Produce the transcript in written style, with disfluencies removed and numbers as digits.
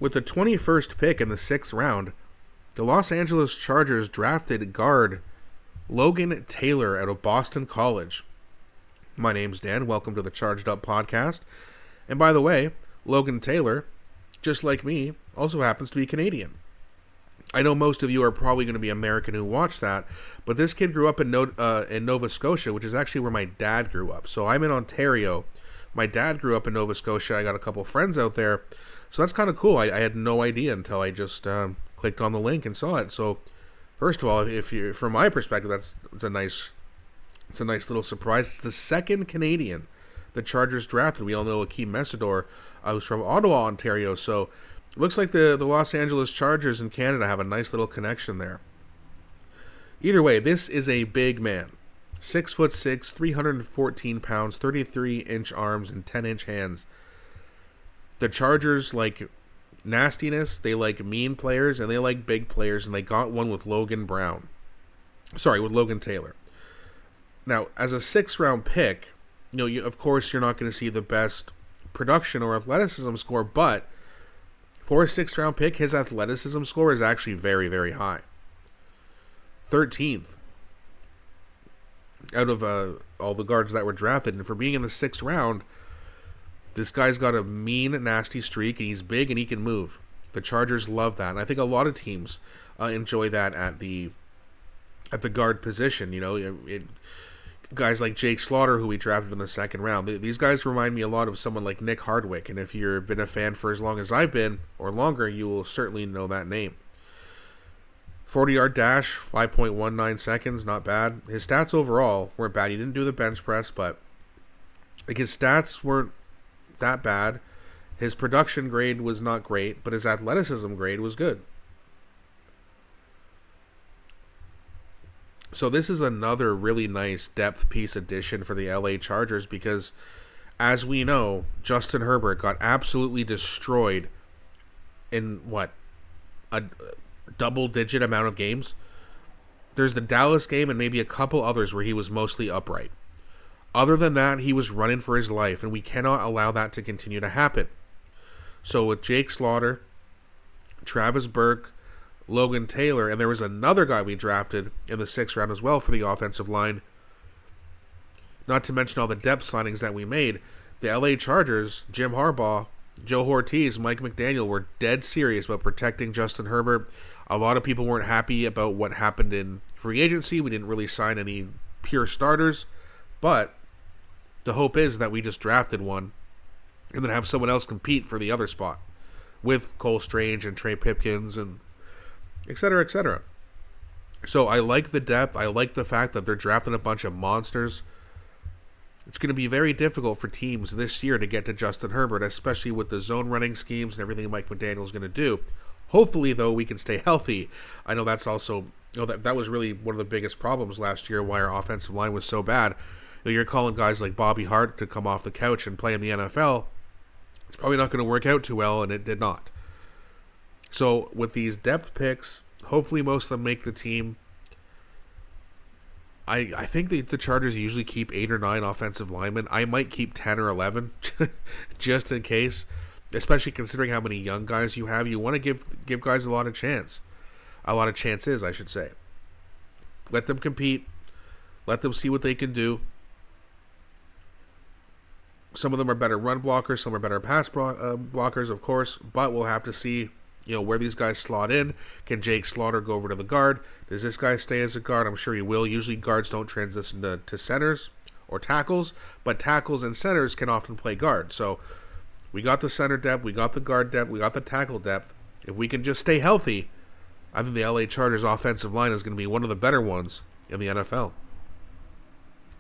With the 21st pick in the 6th round, the Los Angeles Chargers drafted guard Logan Taylor out of Boston College. My name's Dan. Welcome to the Charged Up podcast. And by the way, Logan Taylor, just like me, also happens to be Canadian. I know most of you are probably going to be American who watch that, but this kid grew up in Nova Scotia, which is actually where my dad grew up. So I'm in Ontario. My dad grew up in Nova Scotia. I got a couple friends out there. So that's kind of cool. I had no idea until I just clicked on the link and saw it. So first of all, if you, from my perspective, it's a nice little surprise. It's the second Canadian the Chargers drafted. We all know Akeem Mesidor, who's from Ottawa, Ontario. So it looks like the Los Angeles Chargers and Canada have a nice little connection there. Either way, this is a big man. 6'6", 314 pounds, 33-inch arms, and 10-inch hands. The Chargers like nastiness, they like mean players, and they like big players, and they got one with Logan Taylor. Now, as a 6th-round pick, of course you're not going to see the best production or athleticism score, but for a 6th-round pick, his athleticism score is actually very, very high. 13th out of all the guards that were drafted, and for being in the 6th round, this guy's got a mean, nasty streak, and he's big and he can move. The Chargers love that, and I think a lot of teams enjoy that at the guard position. Guys like Jake Slaughter, who we drafted in the 2nd round. These guys remind me a lot of someone like Nick Hardwick, and if you've been a fan for as long as I've been, or longer, you will certainly know that name. 40-yard dash, 5.19 seconds, not bad. His stats overall weren't bad. He didn't do the bench press, but his stats weren't that bad. His production grade was not great, but his athleticism grade was good. So this is another really nice depth piece addition for the LA Chargers because, as we know, Justin Herbert got absolutely destroyed in, a double-digit amount of games. There's the Dallas game and maybe a couple others where he was mostly upright. Other than that, he was running for his life, and we cannot allow that to continue to happen. So with Jake Slaughter, Travis Burke, Logan Taylor, and there was another guy we drafted in the 6th round as well for the offensive line, not to mention all the depth signings that we made, the LA Chargers, Jim Harbaugh, Joe Ortiz, Mike McDaniel were dead serious about protecting Justin Herbert. A lot of people weren't happy about what happened in free agency. We didn't really sign any pure starters, but the hope is that we just drafted one and then have someone else compete for the other spot with Cole Strange and Trey Pipkins and et cetera, et cetera. So I like the depth. I like the fact that they're drafting a bunch of monsters. It's going to be very difficult for teams this year to get to Justin Herbert, especially with the zone running schemes and everything Mike McDaniel is going to do. Hopefully, though, we can stay healthy. I know that's also, that was really one of the biggest problems last year, why our offensive line was so bad. You're calling guys like Bobby Hart to come off the couch and play in the NFL. It's probably not going to work out too well, and it did not. So with these depth picks, hopefully most of them make the team. I think the Chargers usually keep 8 or 9 offensive linemen. I might keep 10 or 11 just in case, especially considering how many young guys you have. You want to give guys a lot of chances, I should say. Let them compete. Let them see what they can do. Some of them are better run blockers, some are better pass blockers, of course, but we'll have to see where these guys slot in. Can Jake Slaughter go over to the guard? Does this guy stay as a guard? I'm sure he will. Usually guards don't transition to centers or tackles, but tackles and centers can often play guard. So we got the center depth, we got the guard depth, we got the tackle depth. If we can just stay healthy, I think the LA Chargers offensive line is going to be one of the better ones in the NFL.